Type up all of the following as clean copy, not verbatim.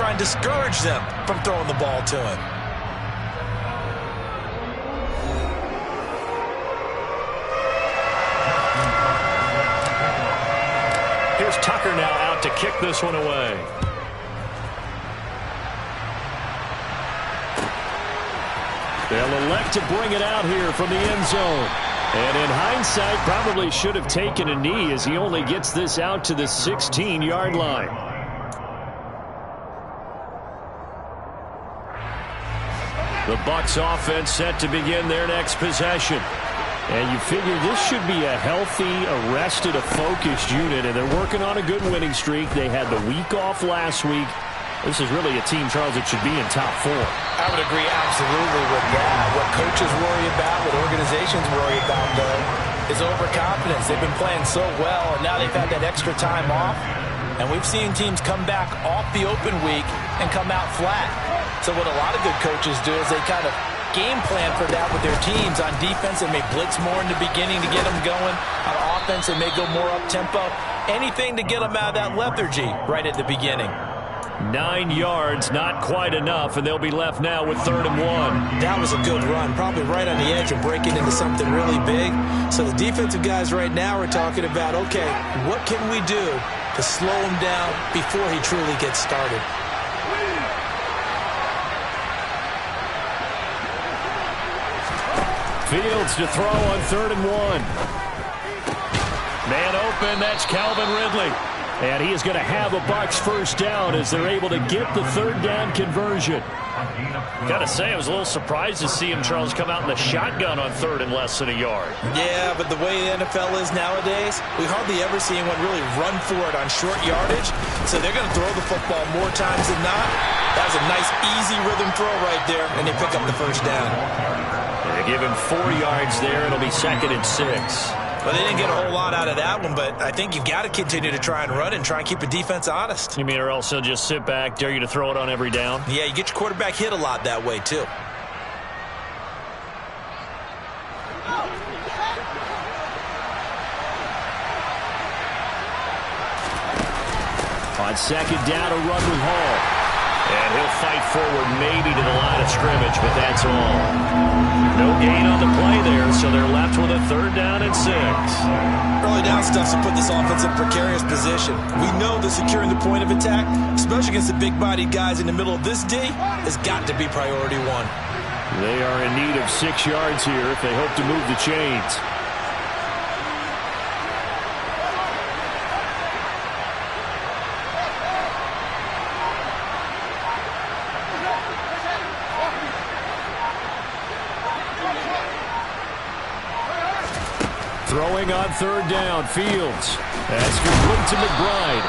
try and discourage them from throwing the ball to him. Here's Tucker now out to kick this one away. They'll elect to bring it out here from the end zone. And in hindsight, probably should have taken a knee as he only gets this out to the 16-yard line. The Bucs offense set to begin their next possession. And you figure this should be a healthy, arrested, a focused unit, and they're working on a good winning streak. They had the week off last week. This is really a team, Charles, that should be in top 4. I would agree absolutely with that. What coaches worry about, what organizations worry about, though, is overconfidence. They've been playing so well, and now they've had that extra time off. And we've seen teams come back off the open week and come out flat. So what a lot of good coaches do is they kind of game plan for that with their teams. On defense, they may blitz more in the beginning to get them going. On offense, they may go more up-tempo. Anything to get them out of that lethargy right at the beginning. 9 yards, not quite enough, and they'll be left now with 3rd and 1. That was a good run, probably right on the edge of breaking into something really big. So the defensive guys right now are talking about, okay, what can we do to slow him down before he truly gets started? Fields to throw on 3rd and 1. Man open, that's Calvin Ridley. And he is going to have a Bucs first down as they're able to get the 3rd down conversion. Got to say, I was a little surprised to see him, Charles, come out in the shotgun on 3rd and less than a yard. Yeah, but the way the NFL is nowadays, we hardly ever see anyone really run for it on short yardage. So they're going to throw the football more times than not. That was a nice, easy rhythm throw right there, and they pick up the first down. They give him 4 yards there. It'll be 2nd and 6. Well, they didn't get a whole lot out of that one, but I think you've got to continue to try and run and try and keep the defense honest. You mean, or else he'll just sit back, dare you to throw it on every down? Yeah, you get your quarterback hit a lot that way, too. On 2nd down, a run with Hall. And he'll fight forward maybe to the line of scrimmage, but that's all. No gain on the play there, so they're left with a 3rd down and 6. Early down stuff's to put this offense in a precarious position. We know that securing the point of attack, especially against the big-bodied guys in the middle of this D, has got to be priority 1. They are in need of 6 yards here if they hope to move the chains. Throwing on 3rd down, Fields. That's complete to McBride.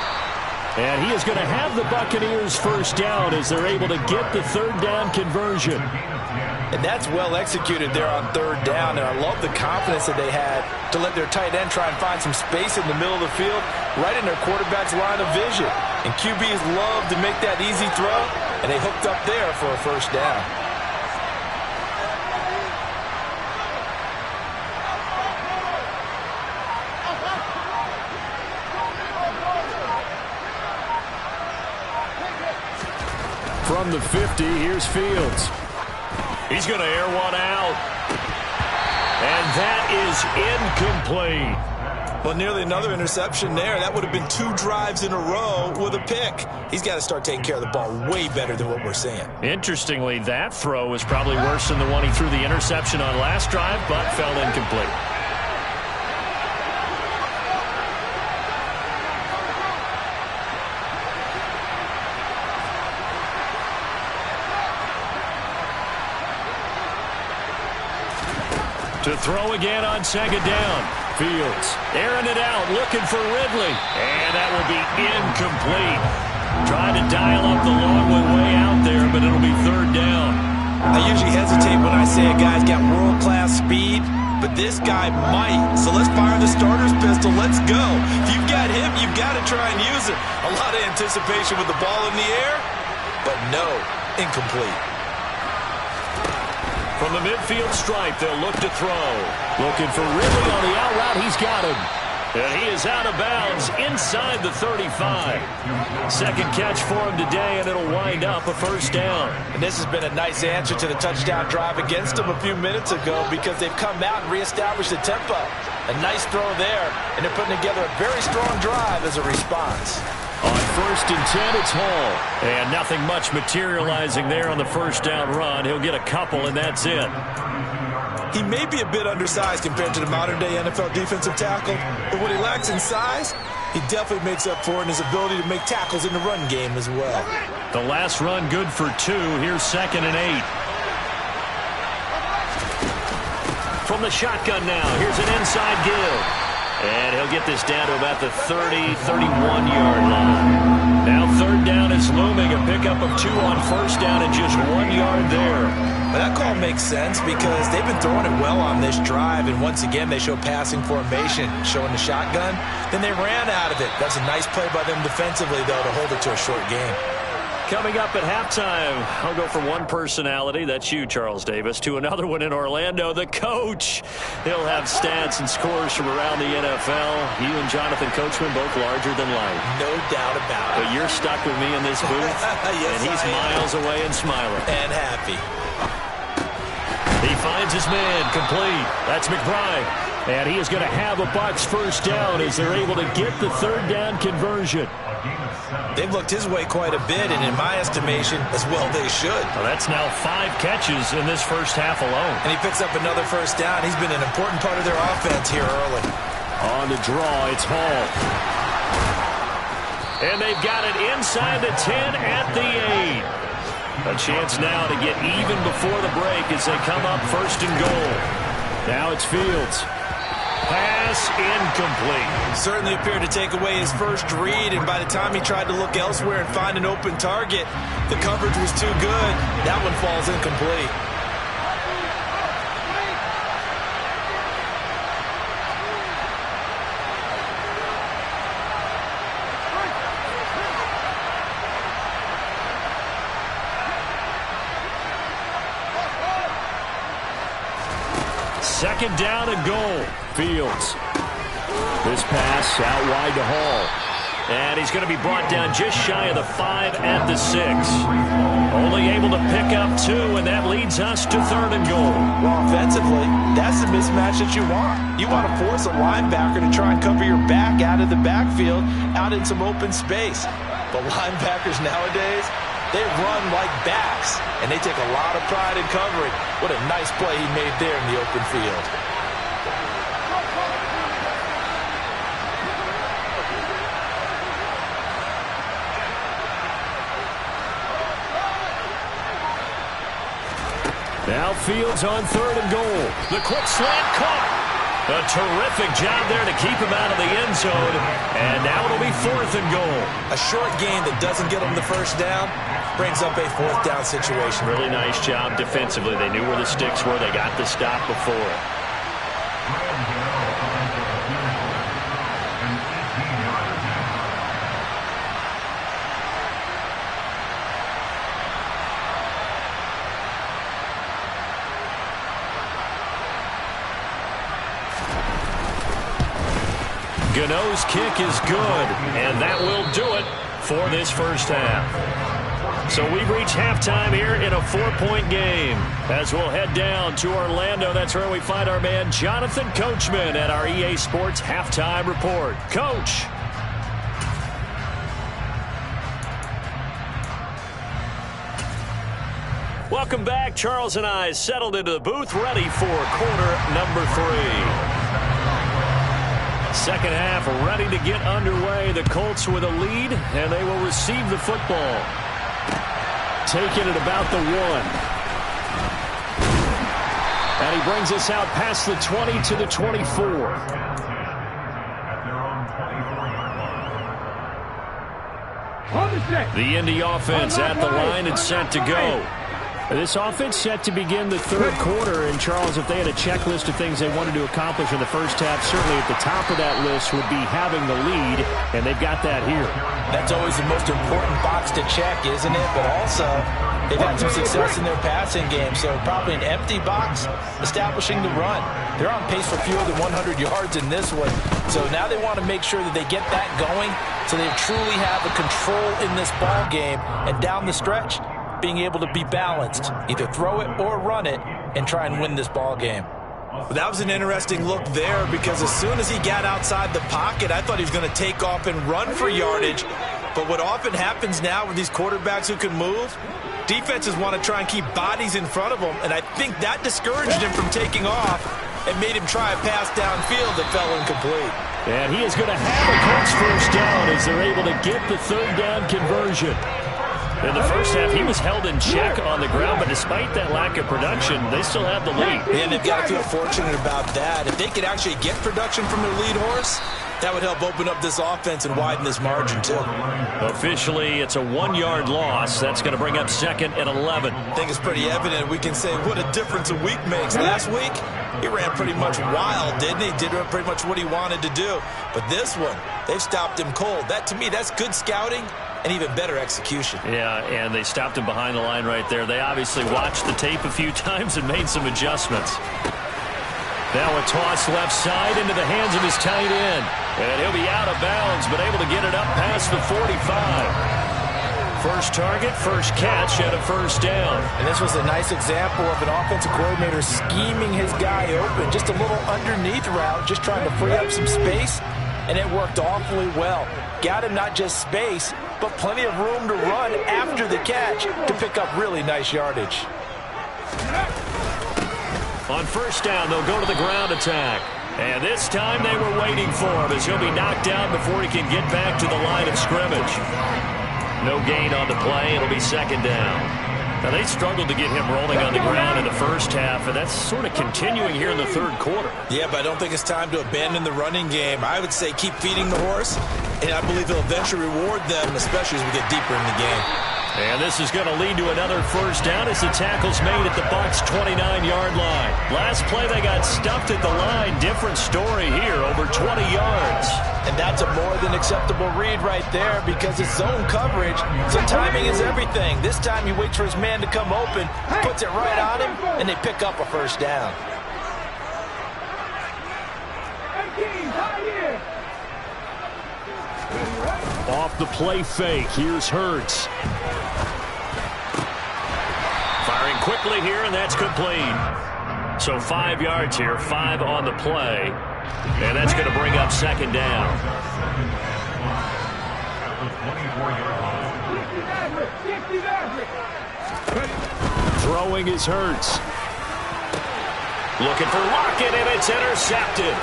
And he is going to have the Buccaneers first down as they're able to get the 3rd down conversion. And that's well executed there on 3rd down. And I love the confidence that they had to let their tight end try and find some space in the middle of the field, right in their quarterback's line of vision. And QBs love to make that easy throw, and they hooked up there for a first down. From the 50, here's Fields. He's going to air one out. And that is incomplete. Well, nearly another interception there. That would have been 2 drives in a row with a pick. He's got to start taking care of the ball way better than what we're seeing. Interestingly, that throw was probably worse than the one he threw the interception on last drive, but fell incomplete. To throw again on 2nd down. Fields airing it out, looking for Ridley. And that will be incomplete. Trying to dial up the long way out there, but it'll be 3rd down. I usually hesitate when I say a guy's got world-class speed, but this guy might. So let's fire the starter's pistol. Let's go. If you've got him, you've got to try and use it. A lot of anticipation with the ball in the air, but no, incomplete. From the midfield stripe, they'll look to throw. Looking for Ridley on the out route. He's got him. And he is out of bounds inside the 35. 2nd catch for him today, and it'll wind up a first down. And this has been a nice answer to the touchdown drive against them a few minutes ago because they've come out and reestablished the tempo. A nice throw there, and they're putting together a very strong drive as a response. On 1st and 10, it's Hall. And nothing much materializing there on the first down run. He'll get a couple, and that's it. He may be a bit undersized compared to the modern-day NFL defensive tackle, but what he lacks in size, he definitely makes up for it in his ability to make tackles in the run game as well. The last run good for 2. Here's 2nd and 8. From the shotgun now, here's an inside give. And he'll get this down to about the 30, 31-yard line. Now 3rd down is looming. A pickup of 2 on 1st down and just 1 yard there. Well, that call makes sense because they've been throwing it well on this drive. And once again, they show passing formation, showing the shotgun. Then they ran out of it. That's a nice play by them defensively, though, to hold it to a short game. Coming up at halftime, I'll go from one personality, that's you, Charles Davis, to another one in Orlando, the coach. He'll have stats and scores from around the NFL. You and Jonathan Coachman both larger than life. No doubt about it. But you're stuck with me in this booth, yes, and he's miles away and smiling. And happy. He finds his man, complete. That's McBride. And he is going to have a Bucs first down as they're able to get the 3rd down conversion. They've looked his way quite a bit, and in my estimation, as well they should. Well, that's now 5 catches in this first half alone. And he picks up another first down. He's been an important part of their offense here early. On the draw, it's Hall. And they've got it inside the 10 at the 8. A chance now to get even before the break as they come up 1st and goal. Now it's Fields. Pass incomplete. Certainly appeared to take away his first read, and by the time he tried to look elsewhere and find an open target, the coverage was too good. That one falls incomplete. Second down and goal. Fields. This pass out wide to Hall. And he's going to be brought down just shy of the 5 at the 6. Only able to pick up 2, and that leads us to 3rd and goal. Well, offensively, that's the mismatch that you want. You want to force a linebacker to try and cover your back out of the backfield, out in some open space. But linebackers nowadays, they run like backs, and they take a lot of pride in covering. What a nice play he made there in the open field. Now Fields on 3rd and goal. The quick slant caught. A terrific job there to keep him out of the end zone. And now it'll be 4th and goal. A short gain that doesn't get them the first down brings up a 4th down situation. Really nice job defensively. They knew where the sticks were. They got the stop before. Gano's kick is good, and that will do it for this first half. So we've reached halftime here in a 4-point game. As we'll head down to Orlando, that's where we find our man Jonathan Coachman at our EA Sports Halftime Report. Coach. Welcome back. Charles and I settled into the booth, ready for quarter number 3. Second half ready to get underway. The Colts with a lead, and they will receive the football. Taking it about the 1. And he brings us out past the 20 to the 24. The Indy offense at the line and set to go. This offense set to begin the 3rd quarter, and Charles, if they had a checklist of things they wanted to accomplish in the first half, certainly at the top of that list would be having the lead, and they've got that here. That's always the most important box to check, isn't it? But also, they've had some success in their passing game, so probably an empty box establishing the run. They're on pace for fewer than 100 yards in this one, so now they want to make sure that they get that going so they truly have a control in this ball game, and down the stretch, being able to be balanced, either throw it or run it, and try and win this ball game. Well, that was an interesting look there because as soon as he got outside the pocket, I thought he was going to take off and run for yardage. But what often happens now with these quarterbacks who can move, defenses want to try and keep bodies in front of them, and I think that discouraged him from taking off and made him try a pass downfield that fell incomplete. And he is going to have a Colts first down as they're able to get the third down conversion. In the first half, he was held in check on the ground, but despite that lack of production, they still have the lead. And they've got to feel fortunate about that. If they could actually get production from their lead horse, that would help open up this offense and widen this margin, too. Officially, it's a 1-yard loss. That's going to bring up 2nd and 11. I think it's pretty evident. We can say what a difference a week makes. Last week, he ran pretty much wild, didn't he? Did pretty much what he wanted to do. But this one, they've stopped him cold. That, to me, that's good scouting and even better execution. Yeah, and they stopped him behind the line right there. They obviously watched the tape a few times and made some adjustments. Now a toss left side into the hands of his tight end. And he'll be out of bounds, but able to get it up past the 45. First target, first catch, and a first down. And this was a nice example of an offensive coordinator scheming his guy open. Just a little underneath route, just trying to free up some space, and it worked awfully well. Got him not just space, but plenty of room to run after the catch to pick up really nice yardage. On first down, they'll go to the ground attack. And this time they were waiting for him as he'll be knocked down before he can get back to the line of scrimmage. No gain on the play. It'll be 2nd down. Now, they struggled to get him rolling on the ground in the first half, and that's sort of continuing here in the third quarter. Yeah, but I don't think it's time to abandon the running game. I would say keep feeding the horse, and I believe he'll eventually reward them, especially as we get deeper in the game. And this is going to lead to another first down as the tackle's made at the Bucs' 29-yard line. Last play, they got stuffed at the line. Different story here, over 20 yards. And that's a more than acceptable read right there because it's zone coverage, so timing is everything. This time he waits for his man to come open, puts it right on him, and they pick up a first down. Off the play fake, here's Hurts. Firing quickly here, and that's complete. So 5 yards here, 5 on the play. And that's going to bring up 2nd down. Throwing is Hurts. Looking for Lockett, and it's intercepted.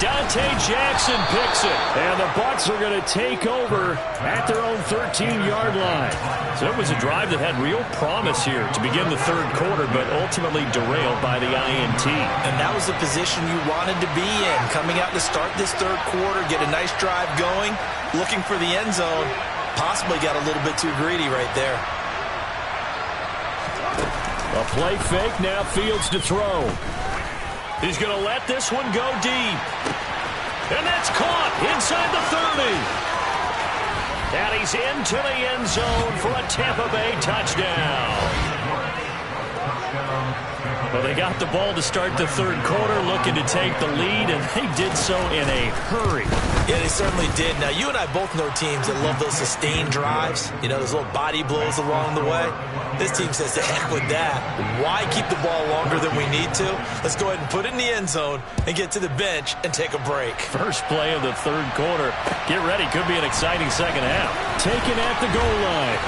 Dante Jackson picks it, and the Bucs are going to take over at their own 13-yard line. So it was a drive that had real promise here to begin the third quarter, but ultimately derailed by the INT. And that was the position you wanted to be in, coming out to start this third quarter, get a nice drive going, looking for the end zone, possibly got a little bit too greedy right there. A play fake, now Fields to throw. He's going to let this one go deep. And that's caught inside the 30. And he's into the end zone for a Tampa Bay touchdown. Well, they got the ball to start the third quarter, looking to take the lead, and they did so in a hurry. Yeah, they certainly did. Now, you and I both know teams that love those sustained drives, you know, those little body blows along the way. This team says, the heck with that. Why keep the ball longer than we need to? Let's go ahead and put it in the end zone and get to the bench and take a break. First play of the third quarter. Get ready. Could be an exciting second half. Taken at the goal line.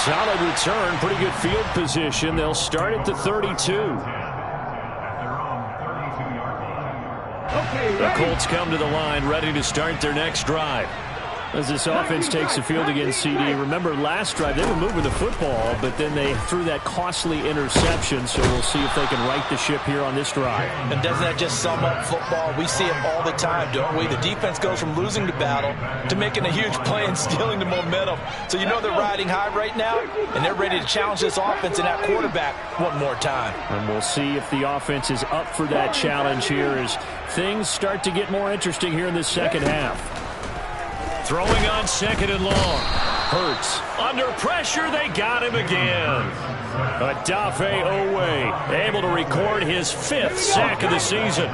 Solid return. Pretty good field position. They'll start at the 32. The Colts come to the line ready to start their next drive. As this offense takes the field against CD. Remember, last drive, they were moving the football, but then they threw that costly interception, so we'll see if they can right the ship here on this drive. And doesn't that just sum up football? We see it all the time, don't we? The defense goes from losing the battle to making a huge play and stealing the momentum. So you know they're riding high right now, and they're ready to challenge this offense and that quarterback one more time. And we'll see if the offense is up for that challenge here as things start to get more interesting here in this second half. Throwing on 2nd and long. Hurts. Under pressure, they got him again. Odafe Owe able to record his 5th sack of the season.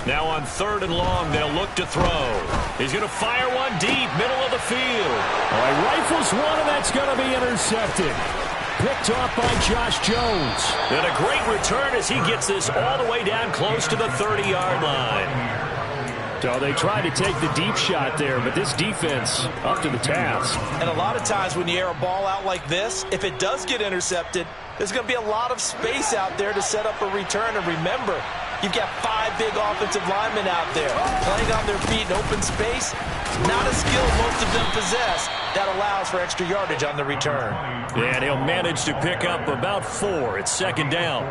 Now on 3rd and long, they'll look to throw. He's going to fire one deep, middle of the field. Oh, he rifles one, and that's going to be intercepted. Picked off by Josh Jones. And a great return as he gets this all the way down close to the 30-yard line. So they tried to take the deep shot there, but this defense up to the task. And a lot of times when you air a ball out like this, if it does get intercepted, there's going to be a lot of space out there to set up a return. And remember, you've got 5 big offensive linemen out there playing on their feet in open space. Not a skill most of them possess that allows for extra yardage on the return. And he'll manage to pick up about 4. It's 2nd down.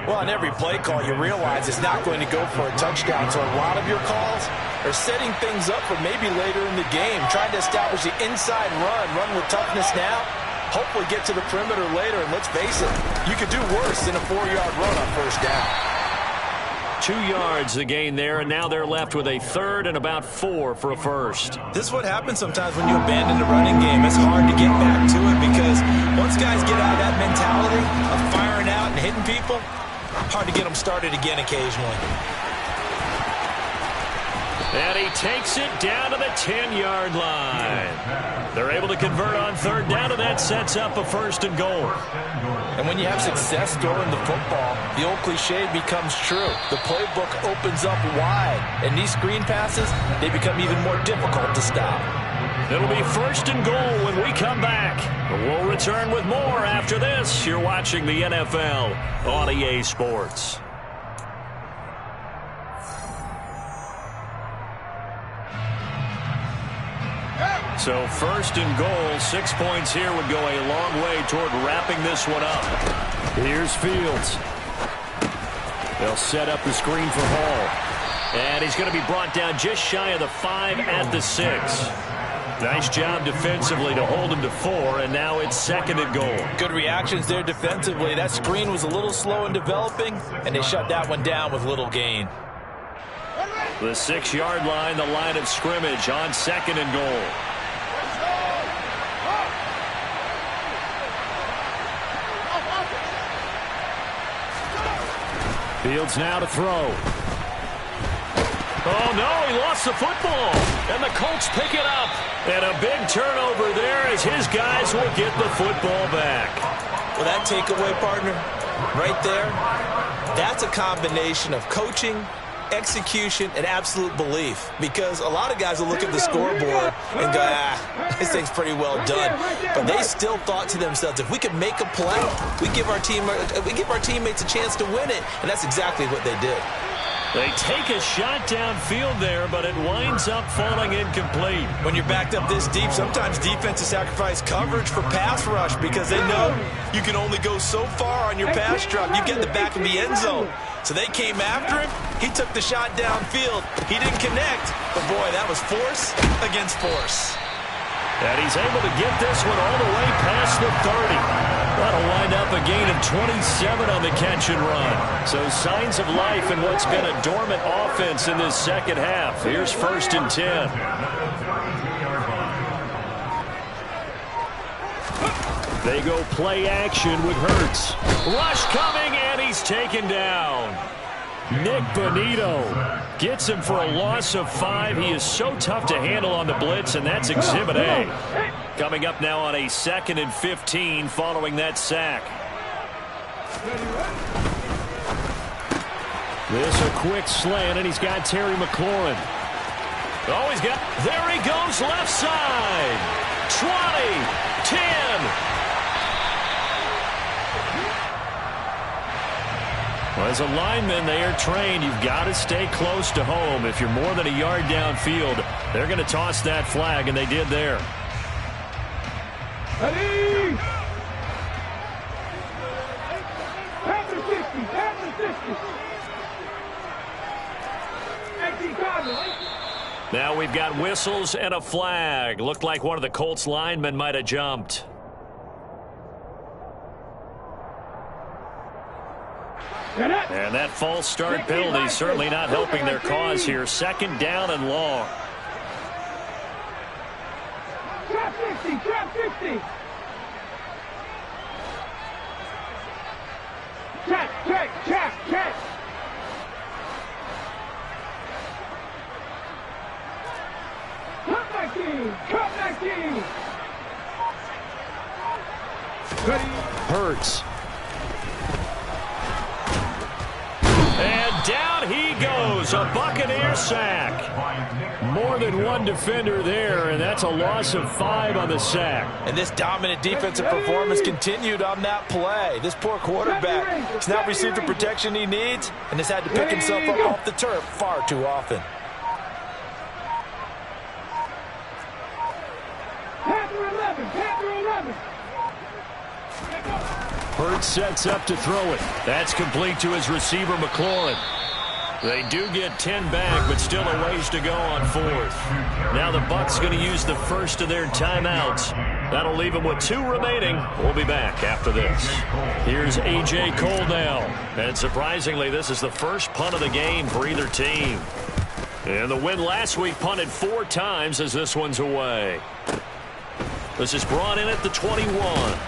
Well, on every play call, you realize it's not going to go for a touchdown. So a lot of your calls are setting things up for maybe later in the game, trying to establish the inside run with toughness now, hopefully get to the perimeter later. And let's face it, you could do worse than a 4-yard run on 1st down. 2 yards the gain there, and now they're left with a 3rd and about 4 for a 1st. This is what happens sometimes when you abandon the running game. It's hard to get back to it because once guys get out of that mentality of firing out and hitting people, hard to get them started again occasionally. And he takes it down to the 10-yard line. They're able to convert on 3rd down, and that sets up a 1st and goal. And when you have success throwing the football, the old cliche becomes true. The playbook opens up wide, and these screen passes, they become even more difficult to stop. It'll be 1st and goal when we come back. We'll return with more after this. You're watching the NFL on EA Sports. So 1st and goal, 6 points here would go a long way toward wrapping this one up. Here's Fields. They'll set up the screen for Hall. And he's going to be brought down just shy of the 5 at the 6. Nice job defensively to hold him to 4, and now it's 2nd and goal. Good reactions there defensively. That screen was a little slow in developing, and they shut that one down with little gain. The 6-yard line, the line of scrimmage on 2nd and goal. Fields now to throw. Oh, no, he lost the football. And the Colts pick it up. And a big turnover there as his guys will get the football back. Well, that takeaway, partner, right there, that's a combination of coaching, execution, and absolute belief. Because a lot of guys will look at the scoreboard and go, this thing's pretty well done. But they still thought to themselves, if we could make a play, we give our teammates a chance to win it. And that's exactly what they did. They take a shot downfield there, but it winds up falling incomplete. When you're backed up this deep, sometimes defenses sacrifice coverage for pass rush because they know you can only go so far on your pass drop. You get in the back of the end zone. So they came after him. He took the shot downfield. He didn't connect, but boy, that was force against force. And he's able to get this one all the way past the 30. That'll wind up a gain of 27 on the catch and run. So signs of life in what's been a dormant offense in this 2nd half. Here's 1st and 10. They go play action with Hurts. Rush coming, and he's taken down. Nick Bonito gets him for a loss of 5. He is so tough to handle on the blitz, and that's Exhibit A. Coming up now on a 2nd and 15 following that sack. This a quick slant, and he's got Terry McLaurin. Oh, there he goes left side. 20, 10. Well, as a lineman, they are trained. You've got to stay close to home. If you're more than a yard downfield, they're going to toss that flag, and they did there. Ready? Now we've got whistles and a flag. Looked like one of the Colts linemen might have jumped. And that false start penalty certainly not helping their cause here. 2nd down and long. Trap 50, trap 50. Check. Hurts. And down he goes. A Buccaneer sack. More than one defender there, and that's a loss of 5 on the sack. And this dominant defensive performance continued on that play. This poor quarterback has not received the protection he needs and has had to pick himself up off the turf far too often. Hurts sets up to throw it. That's complete to his receiver, McLaurin. They do get 10 back, but still a ways to go on 4th. Now the Bucs going to use the first of their timeouts. That'll leave them with 2 remaining. We'll be back after this. Here's A.J. Cole now. And surprisingly, this is the first punt of the game for either team. And the win last week punted 4 times as this one's away. This is brought in at the 21.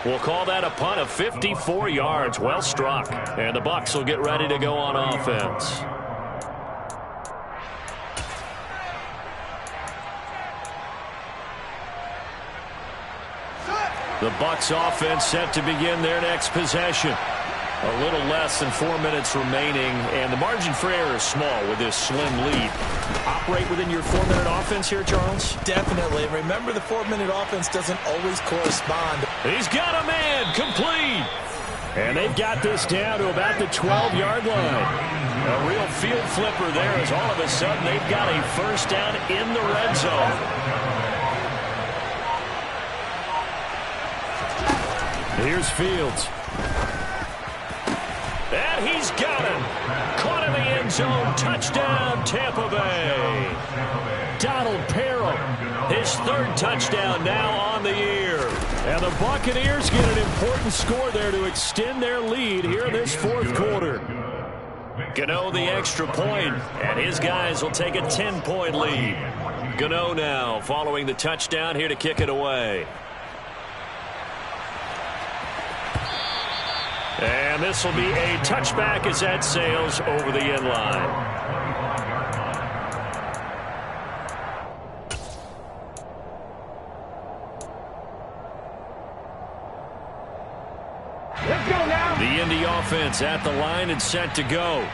We'll call that a punt of 54 yards. Well struck. And the Bucs will get ready to go on offense. The Bucs offense set to begin their next possession. A little less than 4 minutes remaining, and the margin for error is small with this slim lead. Operate within your 4-minute offense here, Charles? Definitely. Remember, the 4-minute offense doesn't always correspond. He's got a man complete. And they've got this down to about the 12-yard line. A real field flipper there as all of a sudden they've got a first down in the red zone. Here's Fields. And he's got him. Caught in the end zone. Touchdown, Tampa Bay. Donald Parham, his 3rd touchdown now on the year. And the Buccaneers get an important score there to extend their lead here in this 4th quarter. Gano the extra point, and his guys will take a 10-point lead. Gano now following the touchdown here to kick it away. And this will be a touchback as that sails over the end line. Let's go now. The Indy offense at the line and set to go.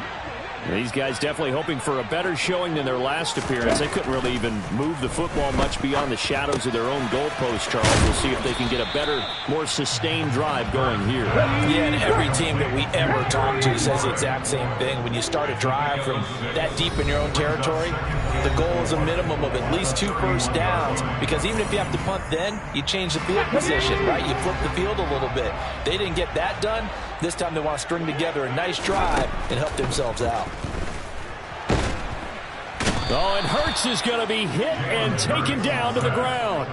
These guys definitely hoping for a better showing than their last appearance. They couldn't really even move the football much beyond the shadows of their own goalpost, Charles. We'll see if they can get a better, more sustained drive going here. Yeah, and every team that we ever talk to says the exact same thing. When you start a drive from that deep in your own territory, the goal is a minimum of at least 2 first downs, because even if you have to punt then, you change the field position, right? You flip the field a little bit. They didn't get that done. This time they want to string together a nice drive and help themselves out. Oh, and Hurts is going to be hit and taken down to the ground.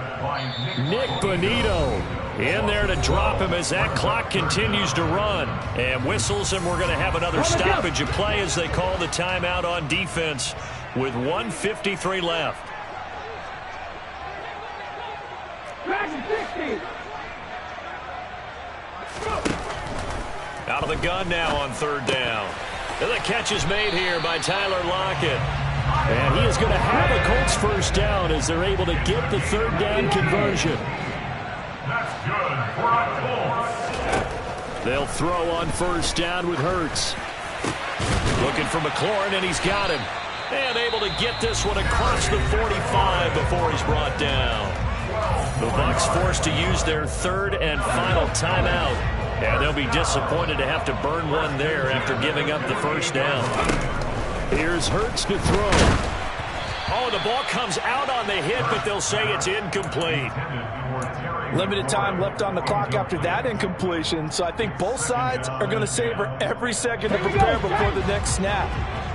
Nick Bonito in there to drop him as that clock continues to run. And whistles, and we're going to have another stoppage of play as they call the timeout on defense with 1:53 left. Out of the gun now on 3rd down. And the catch is made here by Tyler Lockett. And he is going to have a Colts first down as they're able to get the 3rd down conversion. That's good for a Colts. They'll throw on first down with Hurts. Looking for McLaurin, and he's got him. And able to get this one across the 45 before he's brought down. The Bucs forced to use their 3rd and final timeout. And they'll be disappointed to have to burn one there after giving up the first down. Here's Hurts to throw. Oh, the ball comes out on the hit, but they'll say it's incomplete. Limited time left on the clock after that incompletion, so I think both sides are going to savor every second to prepare before the next snap.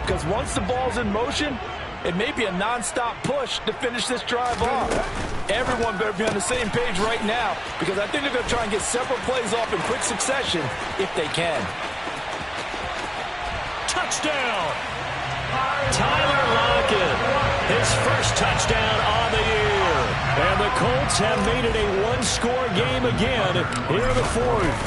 Because once the ball's in motion, it may be a non-stop push to finish this drive off. Everyone better be on the same page right now, because I think they're going to try and get several plays off in quick succession if they can. Touchdown! Tyler Lockett, his first touchdown on the year. And the Colts have made it a one-score game again here in the 4th.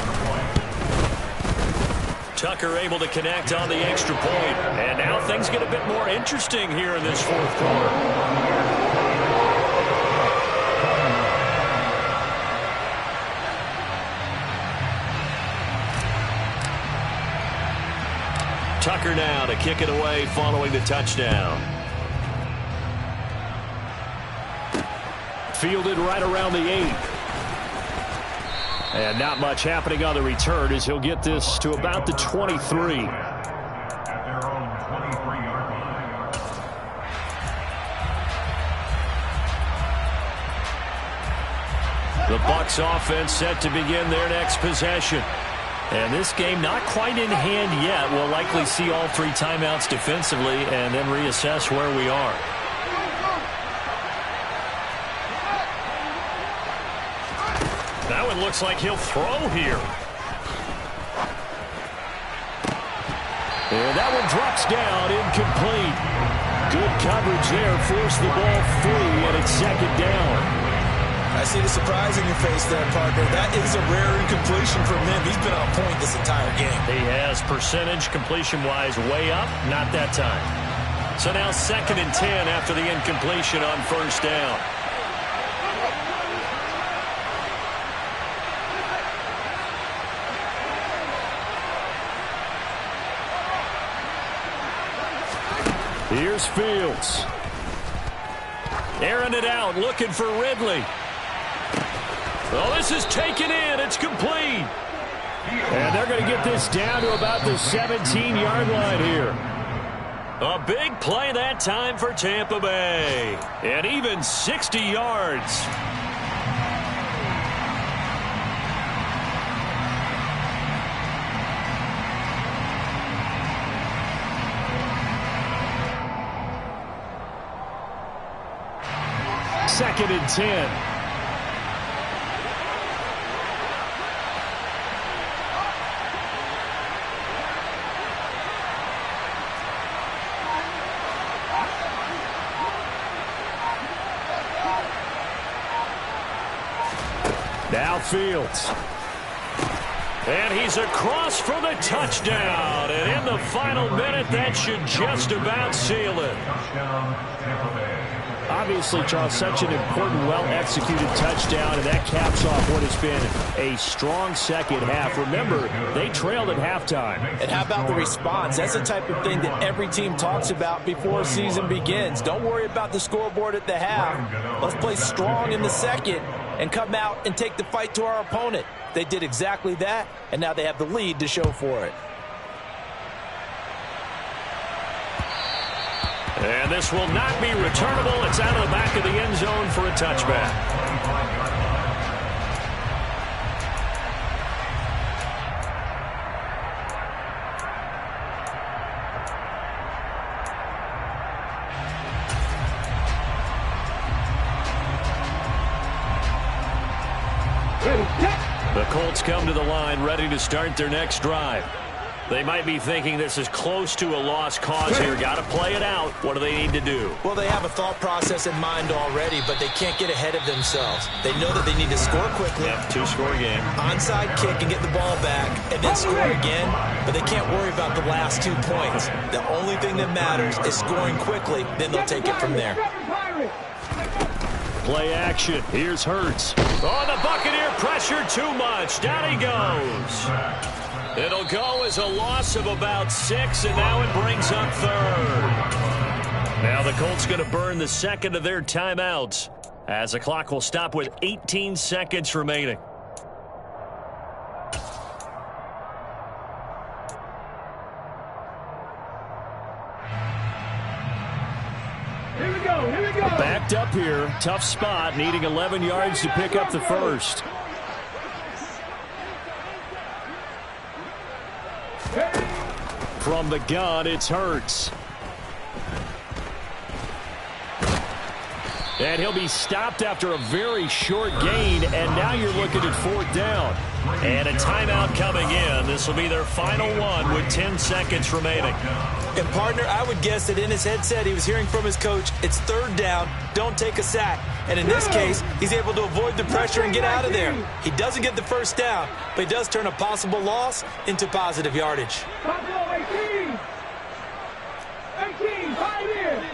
Tucker able to connect on the extra point. And now things get a bit more interesting here in this 4th quarter. Tucker now to kick it away following the touchdown. Fielded right around the 8. And not much happening on the return as he'll get this to about the 23. At their own 23-yard line. The Bucs offense set to begin their next possession. And this game not quite in hand yet. We'll likely see all 3 timeouts defensively and then reassess where we are. That one looks like he'll throw here. And that one drops down, incomplete. Good coverage there, forced the ball free, and it's 2nd down. I see the surprise in your face there, partner. That is a rare incompletion from him. He's been on point this entire game. He has percentage completion-wise way up, not that time. So now 2nd and 10 after the incompletion on 1st down. Here's Fields. Airing it out, looking for Ridley. Oh, this is taken in. It's complete. And they're going to get this down to about the 17-yard line here. A big play that time for Tampa Bay. And even 60 yards. Second and 10. Now Fields. And he's across for the touchdown. And in the final minute, that should just about seal it. Touchdown, Tampa Bay. Obviously, Charles, such an important, well-executed touchdown, and that caps off what has been a strong second half. Remember, they trailed at halftime. And how about the response? That's the type of thing that every team talks about before a season begins. Don't worry about the scoreboard at the half. Let's play strong in the second and come out and take the fight to our opponent. They did exactly that, and now they have the lead to show for it. And this will not be returnable. It's out of the back of the end zone for a touchback. The Colts come to the line ready to start their next drive. They might be thinking this is close to a lost cause here. Got to play it out. What do they need to do? Well, they have a thought process in mind already, but they can't get ahead of themselves. They know that they need to score quickly. Yep, 2-score game. Onside kick and get the ball back and then score again, but they can't worry about the last 2 points. The only thing that matters is scoring quickly, then they'll take it from there. Play action. Here's Hurts. Oh, the Buccaneer pressure too much. Down he goes. It'll go as a loss of about 6, and now it brings up 3rd. Now the Colts going to burn the second of their timeouts as the clock will stop with 18 seconds remaining. Here we go, here we go. Backed up here. Tough spot, needing 11 yards to pick up the first. From the gun, it's Hurts. And he'll be stopped after a very short gain, and now you're looking at 4th down. And a timeout coming in. This will be their final one with 10 seconds remaining. And, partner, I would guess that in his headset he was hearing from his coach, it's 3rd down, don't take a sack. And in this case, he's able to avoid the pressure and get out of there. He doesn't get the first down, but he does turn a possible loss into positive yardage. 18, 5 years.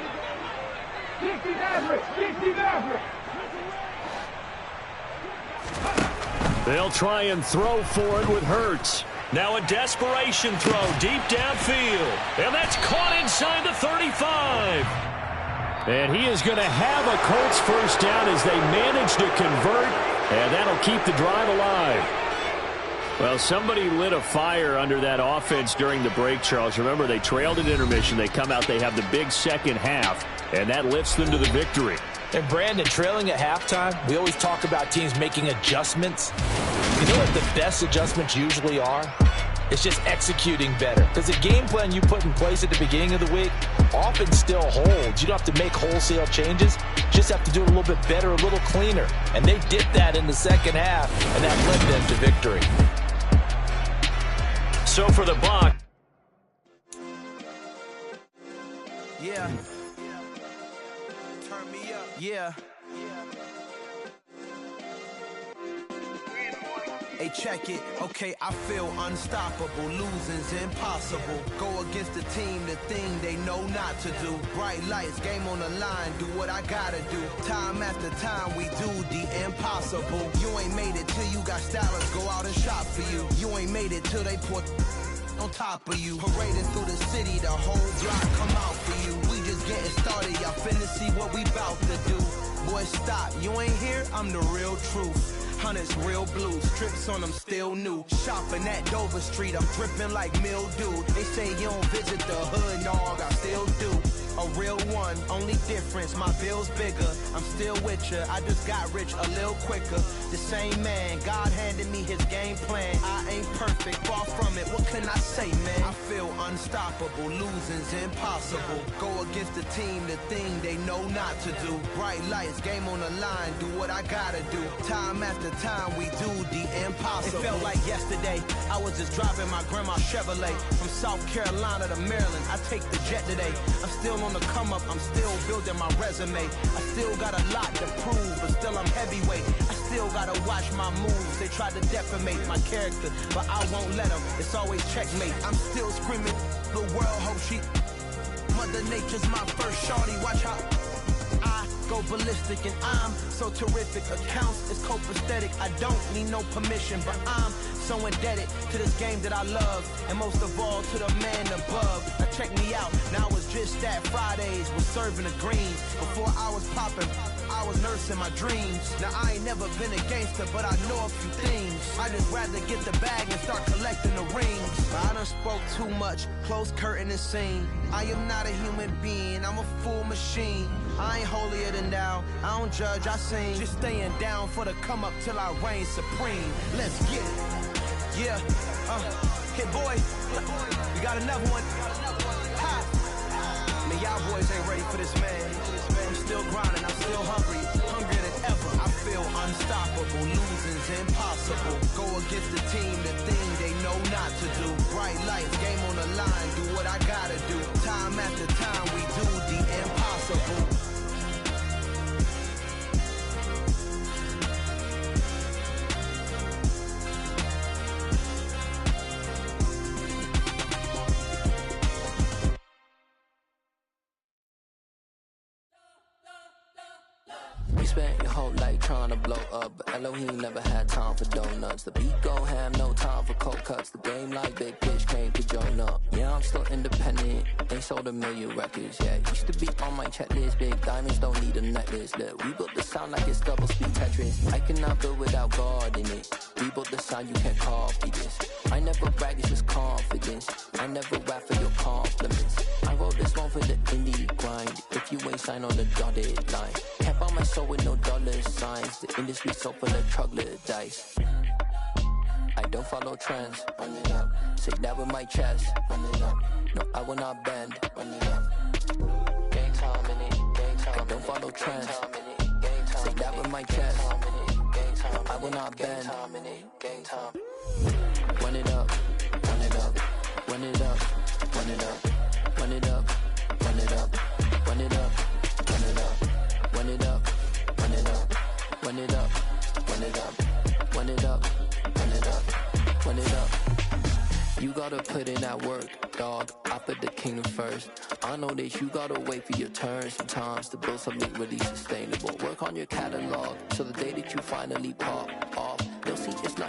60 average, 60 average. They'll try and throw for it with Hurts. Now a desperation throw deep downfield. And that's caught inside the 35. And he is going to have a Colts first down as they manage to convert. And that'll keep the drive alive. Well, somebody lit a fire under that offense during the break, Charles. Remember, they trailed at intermission. They come out, they have the big second half, and that lifts them to the victory. And Brandon, trailing at halftime, we always talk about teams making adjustments. You know what the best adjustments usually are? It's just executing better. Because the game plan you put in place at the beginning of the week often still holds. You don't have to make wholesale changes. You just have to do it a little bit better, a little cleaner. And they did that in the second half, and that led them to victory. So for the Bucs. Yeah. Turn me up. Yeah. Hey, check it. Okay, I feel unstoppable. Losing's impossible. Go against the team, the thing they know not to do. Bright lights, game on the line. Do what I gotta do. Time after time, we do the impossible. You ain't made it till you got stylists go out and shop for you. You ain't made it till they put on top of you. Parading through the city, the whole block come out for you. We just getting started. Y'all finna see what we bout to do. Boy, stop. You ain't here? I'm the real truth. Hunters, real blue, strips on them still new. Shopping at Dover Street, I'm dripping like mildew. They say you don't visit the hood, dog, I still do. A real one, only difference, my bill's bigger. I'm still with ya, I just got rich a little quicker. The same man, God handed me his game plan. I ain't perfect, far from it, what can I say, man? I feel unstoppable, losing's impossible. Go against the team, the thing they know not to do. Bright lights, game on the line, do what I gotta do. Time after time, we do the impossible. It felt like yesterday, I was just driving my grandma's Chevrolet. From South Carolina to Maryland, I take the jet today. I'm still on the come up, I'm still building my resume. I still got a lot to prove, but still I'm heavyweight. I still gotta watch my moves. They try to defamate my character, but I won't let them. It's always checkmate. I'm still screaming, the world hope she. Mother Nature's my first shorty, watch how I go ballistic, and I'm so terrific. Accounts is copacetic. I don't need no permission, but I'm so indebted to this game that I love, and most of all to the man above. Now check me out, now it's just that Fridays was serving the greens. Before I was popping, I was nursing my dreams. Now I ain't never been a gangster, but I know a few things. I just rather get the bag and start collecting the rings. But I done spoke too much, close curtain and scene. I am not a human being, I'm a full machine. I ain't holier than thou, I don't judge, I sing. Just staying down for the come up till I reign supreme. Let's get it. Yeah, hit boy, we got another one. Ha! Man, y'all boys ain't ready for this, man. I'm still grinding, I'm still hungry, hungrier than ever. I feel unstoppable, losing's impossible. Go against the team, the thing they know not to do. Bright lights, game on the line, do what I gotta do. Time after time, we do the impossible. Spent your whole life trying to blow up, but Elohim never had time for donuts. The beat gon' have no time for cold cuts. The game like Big Pitch came to join up. Yeah, I'm still independent, ain't sold a million records. Yeah, used to be on my checklist. Big diamonds don't need a necklace. Look, we built the sound like it's double speed Tetris. I cannot build without God in it. We built the sound, you can't copy this. I never brag, it's just confidence. I never rap for your compliments. I wrote this one for the indie grind. If you ain't signed on the dotted line, can't buy my soul with no dollar signs. The industry so full of troglodytes. I don't follow trends. Run it up. Say that with my chest. Run it up. No, I will not bend. Run it up. Game time in it. Game time. I don't follow trends. Say that with my chest. No, I will not bend. Game time. Run it up. Run it up. Run it up. Run it up. Run it up. Run it up. Run it up. Run it up. Run it up. Run it up. Run it up. Run it up. Run it up. Run it up. Run it up. You gotta put in that work, dog. I put the kingdom first. I know that you gotta wait for your turn sometimes to build something really sustainable. Work on your catalog so the day that you finally pop off, they'll see it's not